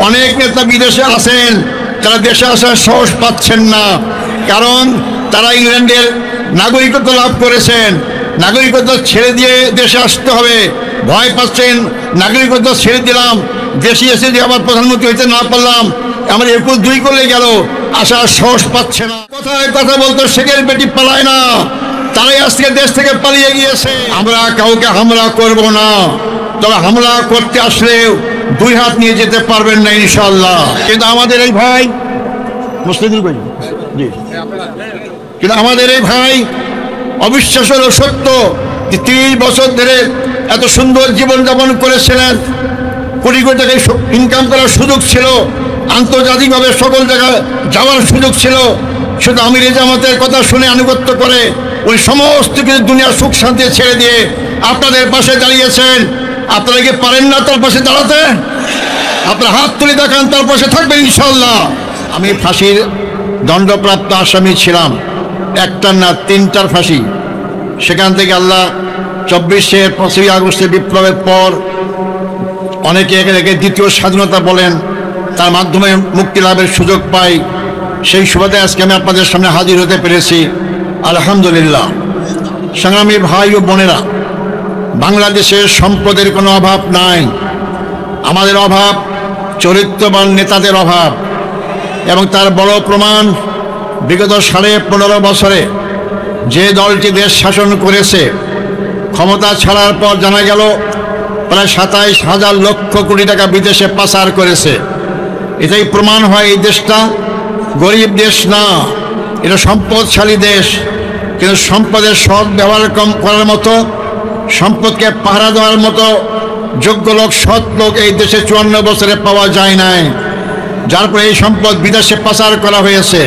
অনেক নেতা বিদেশে আছেন, তারা দেশে আসার সাহস পাচ্ছেন না, কারণ তারা ইংল্যান্ডের নাগরিকত্ব লাভ করেছেন। নাগরিকত্ব ছেড়ে দিয়ে দেশে আসতে হবে, ভয় পাচ্ছেন। নাগরিকত্ব ছেড়ে দিলাম, দেশে এসে যে আবার প্রধানমন্ত্রী হইতে না পারলাম, আমার 21-2 করলে গেল, আসার সাহস পাচ্ছে না। কথায় কথা বলতো শেখের বেটি পালায় না, তারাই আজকে দেশ থেকে পালিয়ে গিয়েছে। আমরা কাউকে হামলা করব না, তবে হামলা করতে আসলে 2 হাত নিয়ে যেতে পারবেন না ইনশাআল্লাহ। কিন্তু আমাদের এই ভাই কিন্তু আমাদের এই ভাই অবিশ্বাস্য সত্য যে 30 বছর ধরে এত সুন্দর জীবনযাপন করেছিলেন, কোটি কোটি টাকা ইনকাম করার সুযোগ ছিল, আন্তর্জাতিকভাবে সকল জায়গায় যাওয়ার সুযোগ ছিল। শুধু আমির জামাতের কথা শুনে আনুগত্য করে ওই সমস্ত কিছু দুনিয়ার সুখ শান্তি ছেড়ে দিয়ে আপনাদের পাশে দাঁড়িয়েছেন। আপনারা কি পারেন না তার পাশে দাঁড়াতে? আপনার হাত তুলে দেখান, তার পাশে থাকবেন ইনশাআল্লাহ। আমি ফাঁসির দণ্ডপ্রাপ্ত আসামি ছিলাম, একটার না 3টার ফাঁসি। সেখান থেকে আল্লাহ 5ই আগস্টের বিপ্লবের পর অনেকে একে দ্বিতীয় স্বাধীনতা বলেন, তার মাধ্যমে মুক্তি লাভের সুযোগ পাই। সেই সুবাদে আজকে আমি আপনাদের সামনে হাজির হতে পেরেছি, আলহামদুলিল্লাহ। সংগ্রামী ভাই ও বোনেরা, বাংলাদেশের সম্পদের কোনো অভাব নাই, আমাদের অভাব চরিত্রবান নেতাদের অভাব। এবং তার বড় প্রমাণ বিগত 15.5 বছরে যে দলটি দেশ শাসন করেছে, ক্ষমতা ছাড়ার পর জানা গেল প্রায় 27,000 লক্ষ কোটি টাকা বিদেশে পাচার করেছে। এটাই প্রমাণ হয় এই দেশটা গরিব দেশ না, এটা সম্পদশালী দেশ। কিন্তু সম্পদের সৎ ব্যবহার করার মতো, সম্পদকে পাহারা দেওয়ার মতো যোগ্য লোক, সৎ লোক এই দেশে 54 বছরে পাওয়া যায় নাই, যার ফলে এই সম্পদ বিদেশে পাচার করা হয়েছে।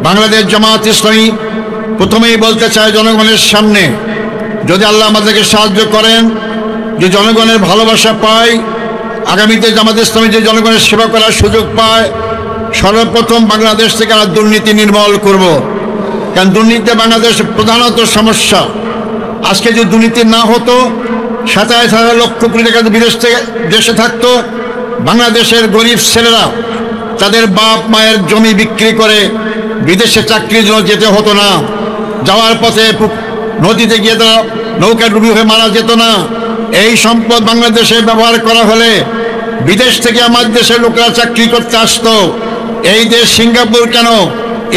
বাংলাদেশ জামাত ইসলামী প্রথমেই বলতে চায় জনগণের সামনে, যদি আল্লাহ আমাদেরকে সাহায্য করেন, যে জনগণের ভালোবাসা পাই, আগামীতে জামাত ইসলামী যে জনগণের সেবা করার সুযোগ পায়, সর্বপ্রথম বাংলাদেশ থেকে আমরা দুর্নীতি নির্মূল করব। কারণ দুর্নীতি বাংলাদেশের প্রধানত সমস্যা। আজকে যদি দুর্নীতি না হতো, 27,000 লক্ষ কোটি টাকা বিদেশ থেকে দেশে থাকতো, বাংলাদেশের গরিব ছেলেরা তাদের বাপ মায়ের জমি বিক্রি করে বিদেশে চাকরির জন্য যেতে হতো না, যাওয়ার পথে নদীতে গিয়ে তারা নৌকা ডুবি হয়ে মারা যেত না। এই সম্পদ বাংলাদেশে ব্যবহার করা হলে বিদেশ থেকে আমার দেশের লোকেরা চাকরি করতে আসতো। এই দেশ সিঙ্গাপুর কেন,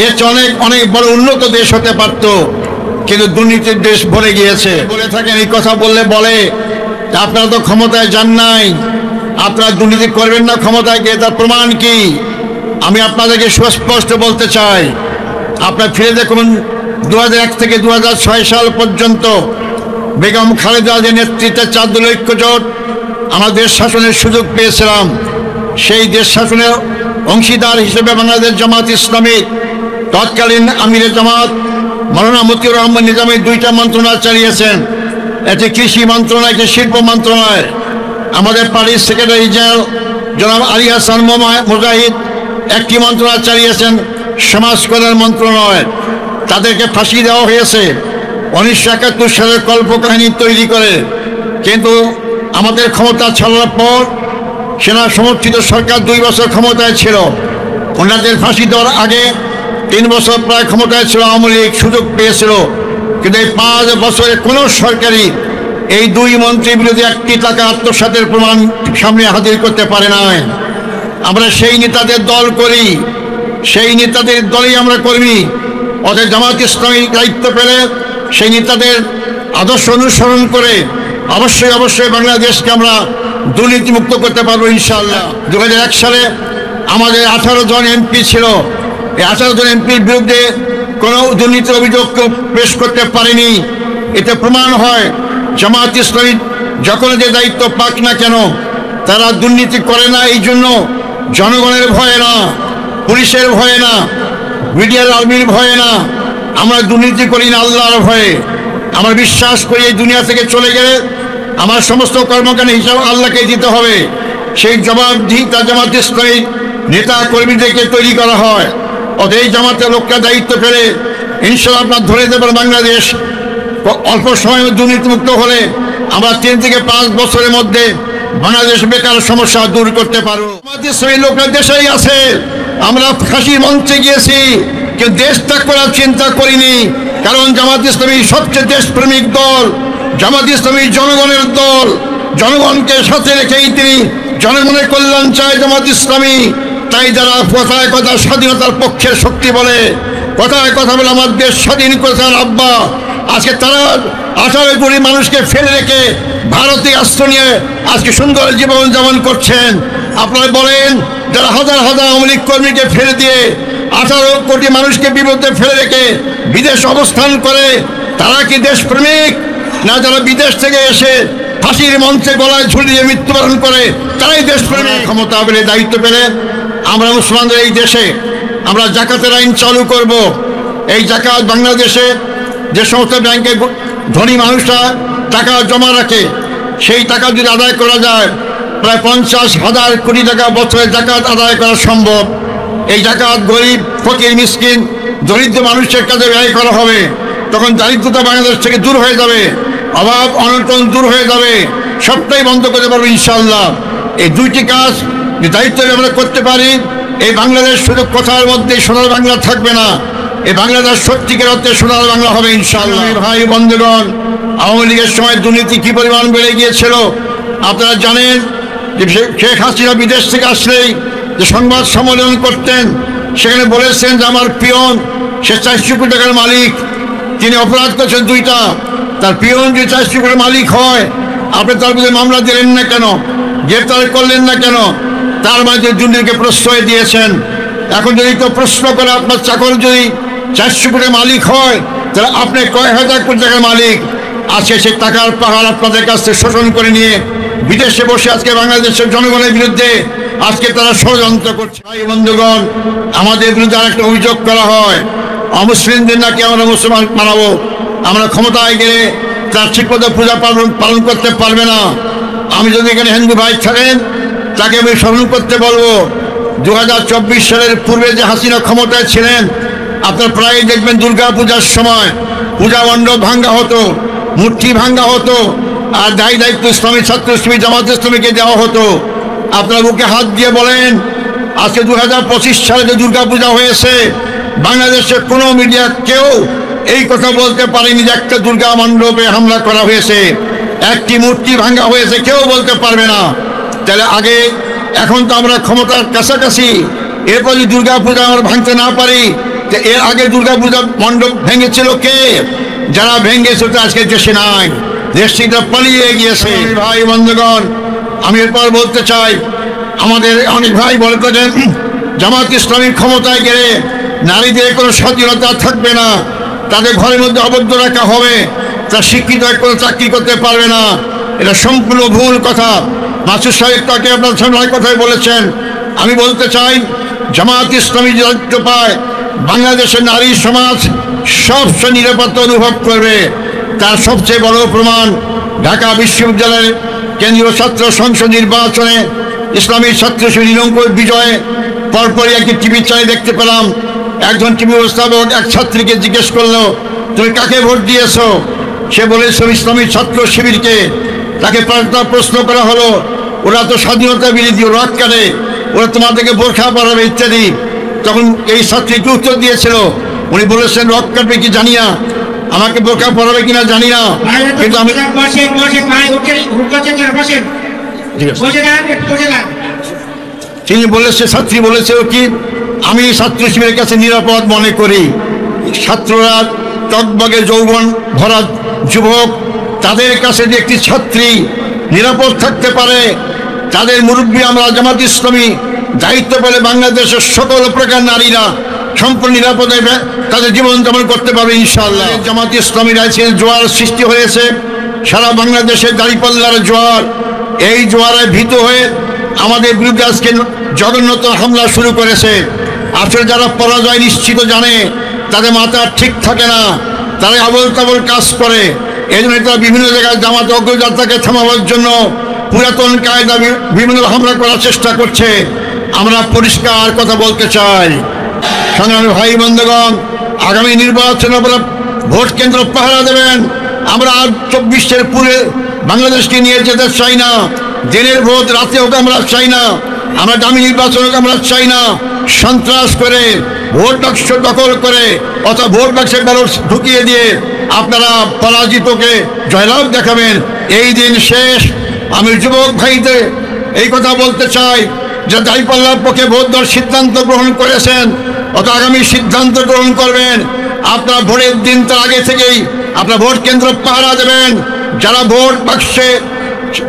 এর অনেক অনেক বড় উন্নত দেশ হতে পারত, কিন্তু দুর্নীতির দেশ ভরে গিয়েছে। বলে থাকেন, এই কথা বললে বলে আপনারা তো ক্ষমতায় যান নাই, আপনারা দুর্নীতি করবেন না ক্ষমতায় গিয়ে, তার প্রমাণ কি? আমি আপনাদেরকে সুস্পষ্ট বলতে চাই, আপনারা ফিরে দেখুন 2001 থেকে 2006 সাল পর্যন্ত বেগম খালেদা জিয়ার নেতৃত্বে 4 দলীয় ঐক্যজোট আমরা দেশ শাসনের সুযোগ পেয়েছিলাম। সেই দেশ শাসনের অংশীদার হিসেবে বাংলাদেশ জামাত ইসলামী তৎকালীন আমিরে জামাত মাওলানা মতিউর রহমান নিজামী 2টা মন্ত্রণালয় চালিয়েছেন, একটি কৃষি মন্ত্রণালয়, একটি শিল্প মন্ত্রণালয়। আমাদের পার্টির সেক্রেটারি জেনারেল জনাব আলী হাসান মুজাহিদ একটি মন্ত্রণালয় চালিয়েছেন, সমাজ কল্যাণ মন্ত্রণালয়। তাদেরকে ফাঁসি দেওয়া হয়েছে 1971 সালের কল্পকাহিনী তৈরি করে। কিন্তু আমাদের ক্ষমতা ছাড়ার পর সেনা সমর্থিত সরকার 2 বছর ক্ষমতায় ছিল। ওনাদের ফাঁসি দেওয়ার আগে 3 বছর প্রায় ক্ষমতায় ছিল আওয়ামী লীগ, সুযোগ পেয়েছিল। কিন্তু এই 5 বছরে কোনো সরকারি এই 2 মন্ত্রী বিরোধী একটি টাকা আত্মসাতের প্রমাণ সামনে হাজির করতে পারে নাই। আমরা সেই নেতাদের দল করি, সেই নেতাদের দলেই আমরা কর্মী। অতএব জামাত ইসলামী দায়িত্ব পেলে সেই নেতাদের আদর্শ অনুসরণ করে অবশ্যই অবশ্যই বাংলাদেশকে আমরা দুর্নীতিমুক্ত করতে পারবো ইনশাআল্লাহ। 2001 সালে আমাদের 18 জন এমপি ছিল। এই 18 জন এমপির বিরুদ্ধে কোনো দুর্নীতির অভিযোগ পেশ করতে পারেনি। এতে প্রমাণ হয় জামাত ইসলামী যখন যে দায়িত্ব পাক না কেন, তারা দুর্নীতি করে না। এই জন্য জনগণের ভয়ে না, পুলিশের ভয়ে না, মিডিয়ার আর্মির ভয়ে না, আমরা দুর্নীতি করি না আল্লাহর ভয়ে। আমরা বিশ্বাস করি এই দুনিয়া থেকে চলে গেলে আমার সমস্ত কর্মকাণ্ড হিসাব আল্লাহকে দিতে হবে। সেই জবাবদিহিতা জামাত ইসলামী নেতা কর্মীদেরকে তৈরি করা হয়। অতএব এই জামাতের লোকরা দায়িত্ব পেলে ইনশাআল্লাহ আপনার ধরে দেবেন বাংলাদেশ অল্প সময়ে দুর্নীতিমুক্ত হলে আমরা 3 থেকে 5 বছরের মধ্যে বাংলাদেশ বেকার সমস্যা দূর করতে পারবো। আমাদের সেই লোকরা দেশেই আছে, আমরা ফাঁসির মঞ্চে গিয়েছি, কেউ দেশ ত্যাগ করার চিন্তা করিনি, কারণ জামাত ইসলামী সবচেয়ে দেশপ্রেমিক দল, জামাত ইসলামী জনগণের দল, জনগণকে সাথে রেখেই তিনি জনগণের কল্যাণ চায় জামাত ইসলামী। তাই যারা কথায় কথা স্বাধীনতার পক্ষের শক্তি বলে, কথায় কথা বলে আমার দেশ স্বাধীন করেছেন আব্বা, আজকে তারা 18 কোটি মানুষকে ফেলে রেখে ভারতে আশ্রয় নিয়ে আজকে সুন্দর জীবন যাপন করছেন। আপনারা বলেন, যারা হাজার হাজার আওয়ামী লীগ কর্মীকে ফেলে দিয়ে 18 কোটি মানুষকে বিপদে ফেলে রেখে বিদেশ অবস্থান করে, তারা কি দেশপ্রেমিক? না যারা বিদেশ থেকে এসে ফাঁসির মঞ্চে গলায় ঝুলিয়ে মৃত্যুবরণ করে তারাই দেশপ্রেমিক। ক্ষমতা পেলে, দায়িত্ব পেলে আমরা মুসলমানদের এই দেশে আমরা জাকাতের আইন চালু করব। এই জাকাত বাংলাদেশে যে সমস্ত ব্যাংকে ধনী মানুষরা টাকা জমা রাখে, সেই টাকা যদি আদায় করা যায়, প্রায় 50,000 কোটি টাকা বছরে জাকাত আদায় করা সম্ভব। এই জাকাত গরিব, ফকির, মিসকিন, দরিদ্র মানুষের কাছে ব্যয় করা হবে, তখন দারিদ্রতা বাংলাদেশ থেকে দূর হয়ে যাবে, অভাব অনটন দূর হয়ে যাবে, সবটাই বন্ধ করতে পারবো ইনশাআল্লাহ। এই দুইটি কাজ যে দায়িত্ব আমরা করতে পারি, এই বাংলাদেশ শুধু কথার মধ্যে সোনার বাংলা থাকবে না, এই বাংলাদেশ সত্যিকার অর্থে সোনার বাংলা হবে ইনশাআল্লাহ। ভাই বন্ধুগণ, আওয়ামী লীগের সময় দুর্নীতি কি পরিমাণ বেড়ে গিয়েছিল আপনারা জানেন। যে শেখ হাসিনা বিদেশ থেকে আসলেই যে সংবাদ সম্মেলন করতেন, সেখানে বলেছেন যে আমার পিয়ন সে 400 কোটি টাকার মালিক, তিনি অপরাধ করেছেন 2টা। তার পিয়ন যে 400 কোটির মালিক হয়, আপনি তার বিরুদ্ধে মামলা দিলেন না কেন, গ্রেপ্তার করলেন না কেন? তার মাঝে দুর্নীতিকে প্রশ্রয় দিয়েছেন। এখন যদি কেউ প্রশ্ন করে আপনার চাকর যদি 400 কোটির মালিক হয়, তাহলে আপনি কয়েক হাজার কোটি টাকার মালিক। আজকে সেই টাকার পাহাড় আপনাদের কাছ থেকে শোষণ করে নিয়ে বিদেশে বসে আজকে বাংলাদেশের জনগণের বিরুদ্ধে আজকে তারা ষড়যন্ত্র করছে। ভাই বন্ধুগণ, আমাদের বিরুদ্ধে আরেকটা অভিযোগ করা হয়, অমুসলিমদের নাকি আমরা মুসলমান বানাবো, আমরা ক্ষমতায় গেলে তার ঠিকমতো পূজা পালন করতে পারবে না। আমি যদি এখানে হিন্দু ভাই থাকেন, তাকে আমি স্মরণ করতে বলবো, 2024 সালের পূর্বে যে হাসিনা ক্ষমতায় ছিলেন, আপনার প্রায় দেখবেন দুর্গা পূজার সময় পূজা মণ্ডপ ভাঙ্গা হতো, মূর্তি ভাঙ্গা হতো, আর দায়িত্ব ইসলামী ছাত্র ইসলামী জামাত ইসলামীকে দেওয়া হতো। আপনার বুকে হাত দিয়ে বলেন, আজকে 2025 সালে যে দুর্গা পূজা হয়েছে, বাংলাদেশের কোনো মিডিয়া কেউ এই কথা বলতে পারেনি যে একটা দুর্গা মণ্ডপে হামলা করা হয়েছে, একটি মূর্তি ভাঙ্গা হয়েছে, কেউ বলতে পারবে না। তাহলে আগে, এখন তো আমরা ক্ষমতার কাছাকাছি, এরপর যদি দুর্গা পূজা আমরা ভাঙতে না পারি, এর আগে দুর্গা পূজা মণ্ডপ ভেঙেছিল কে? যারা ভেঙেছিল আজকে দেশে নাই, দেশ থেকে পালিয়ে গিয়েছে। ভাই বন্ধুগণ, আমি এরপর বলতে চাই, আমাদের অনেক ভাই বলে থাকেন জামাত ইসলামীর ক্ষমতায় গেলে নারীদের কোনো স্বাধীনতা থাকবে না, তাদের ঘরের মধ্যে আবদ্ধ রাখা হবে, তা শিক্ষিত কোনো চাকরি করতে পারবে না। এটা সম্পূর্ণ ভুল কথা। মাসুদ সাহেব তাকে আপনার সামনে কথাই বলেছেন। আমি বলতে চাই, জামাত ইসলামী দায়িত্ব পায়, বাংলাদেশের নারী সমাজ সবচেয়ে নিরাপত্তা অনুভব করবে। তার সবচেয়ে বড় প্রমাণ ঢাকা বিশ্ববিদ্যালয়ের কেন্দ্রীয় ছাত্র সংসদ নির্বাচনে ইসলামী ছাত্র নিরঙ্কুশ বিজয়ে পরপরই একটি টিভি চ্যানেলে দেখতে পেলাম, একজন টিভি উপস্থাপক এক ছাত্রীকে জিজ্ঞেস করলো, তুমি কাকে ভোট দিয়েছো? সে বলেছে ইসলামী ছাত্র শিবিরকে। তাকে প্রশ্ন করা হলো, ওরা তো স্বাধীনতা বিরোধী, রক কাটে, ওরা তোমাদেরকে বোরখা পরাবে ইত্যাদি। তখন এই ছাত্রীকে উত্তর দিয়েছিল, উনি বলেছেন রক কাটবে কি জানি না, আমাকে বোরখা পরাবে কিনা জানি না, কিন্তু আমি তিনি বলেছে, ছাত্রী বলেছে কি, আমি ছাত্র শিবিরের কাছে নিরাপদ মনে করি। ছাত্ররা টকবগে যৌবন ভরা যুবক, তাদের কাছে যে একটি ছাত্রী নিরাপদ থাকতে পারে, তাদের মুরব্বী আমরা জামাত ইসলামী দায়িত্ব পেলে বাংলাদেশের সকল প্রকার নারীরা সম্পূর্ণ নিরাপদে তাদের জীবনযাপন করতে পারবে ইনশাআল্লাহ। জামাত ইসলামীর আছে জোয়ার সৃষ্টি হয়েছে, সারা বাংলাদেশের দাঁড়িপাল্লার জোয়ার। এই জোয়ারে ভীত হয়ে আমাদের বিরুদ্ধে আজকে জঘন্যত হামলা শুরু করেছে। আসলে যারা পরাজয় নিশ্চিত জানে, তাদের মাথা ঠিক থাকে না, তারা আবল তাবল কাজ করে। এই জন্য তারা বিভিন্ন জায়গায় জামাত অগ্রযাত্রাকে থামাবার জন্য পুরাতন কায়দা বিভিন্ন হামলা করার চেষ্টা করছে। আমরা পরিষ্কার কথা বলতে চাই, সংগ্রামী ভাই বন্ধুগণ, আগামী নির্বাচনে আপনারা ভোট কেন্দ্র পাহারা দেবেন। আমরা আর 24-এর পুরে বাংলাদেশকে নিয়ে যেতে চাই না। দিনের ভোট রাতে হোক আমরা চাই না, আমরা দামি নির্বাচন হোক আমরা চাই না। সন্ত্রাস করে ভোট বাক্স দখল করে অথবা ভোট বাক্সের ব্যালট ঢুকিয়ে দিয়ে আপনারা পরাজিতকে জয়লাভ দেখাবেন, এই দিন শেষ। আমি যুবক ভাইদের এই কথা বলতে চাই যে দাঁড়িপাল্লার পক্ষে ভোট দেওয়ার সিদ্ধান্ত গ্রহণ করেছেন অথবা আগামী সিদ্ধান্ত গ্রহণ করবেন। আপনারা ভোটের দিন তার আগে থেকেই আপনারা ভোট কেন্দ্র পাহারা দেবেন। যারা ভোট বাক্সে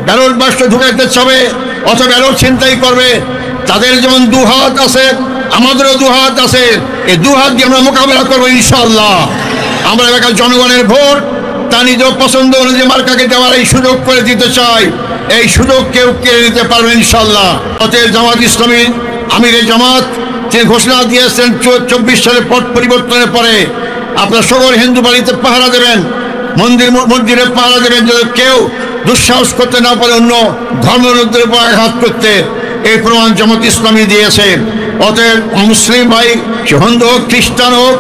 ব্যালট বাক্স ঢুকাইতে চাবে অথবা ব্যালট ছিনতাই করবে, তাদের যেমন দু হাত আছে আমাদেরও দু হাত আছে, এই দু হাত দিয়ে আমরা মোকাবেলা করবো ইনশাআল্লাহ। আমরা এলাকার জনগণের ভোট তা নিজ পছন্দ অনুযায়ী মার্কাকে দেওয়ার এই সুযোগ করে দিতে চাই, এই সুযোগ কেউ কেড়ে নিতে পারবে ইনশাআল্লাহ। অতএব জামাত ইসলামী আমিরে জামাত তিনি ঘোষণা দিয়েছেন 24 সালের পট পরিবর্তনের পরে আপনারা সকল হিন্দু বাড়িতে পাহারা দেবেন, মন্দিরে পাহারা দেবেন, যাতে কেউ দুঃসাহস করতে না পারে অন্য ধর্মের উপর আঘাত করতে। এই প্রমাণ জামাত ইসলামী দিয়েছে। অতএব মুসলিম ভাই হিন্দু হোক খ্রিস্টান হোক,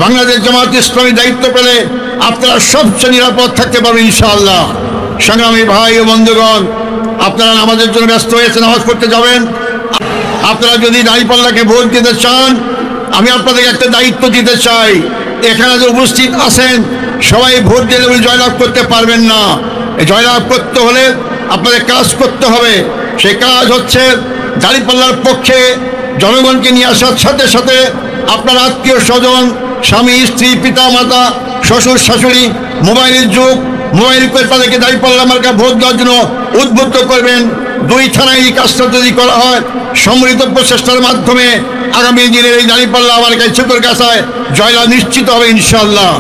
বাংলাদেশ জামাত ইসলামী দায়িত্ব পেলে আপনারা সবচেয়ে নিরাপদ থাকতে পারবেন ইনশাআল্লাহ। সংগ্রামী ভাই ও বন্ধুগণ, আপনারা নামাজের জন্য ব্যস্ত হয়েছে, নামাজ পড়তে যাবেন। আপনারা যদি দাঁড়িপাল্লাকে ভোট দিতে চান, আমি আপনাদেরকে একটা দায়িত্ব দিতে চাই। এখানে যে উপস্থিত আছেন সবাই ভোট দিলে উনি জয়লাভ করতে পারবেন না। এই জয়লাভ করতে হলে আপনাদের কাজ করতে হবে। সেই কাজ হচ্ছে দাঁড়িপাল্লার পক্ষে জনগণকে নিয়ে আসার সাথে সাথে আপনার আত্মীয় স্বজন, স্বামী স্ত্রী, পিতা মাতা, শ্বশুর শাশুড়ি, মোবাইলের যুগ, মোবাইল করে তাদেরকে দাঁড়িপাল্লা মার্কা ভোট দেওয়ার জন্য উদ্বুদ্ধ করবেন। 2 থানায় এই কাজটা যদি করা হয়, সম্মিলিত প্রচেষ্টার মাধ্যমে আগামী দিনের এই দাঁড়িপাল্লা আমার কাছে চোখের কাছায় জয়লাভ নিশ্চিত হবে ইনশাআল্লাহ।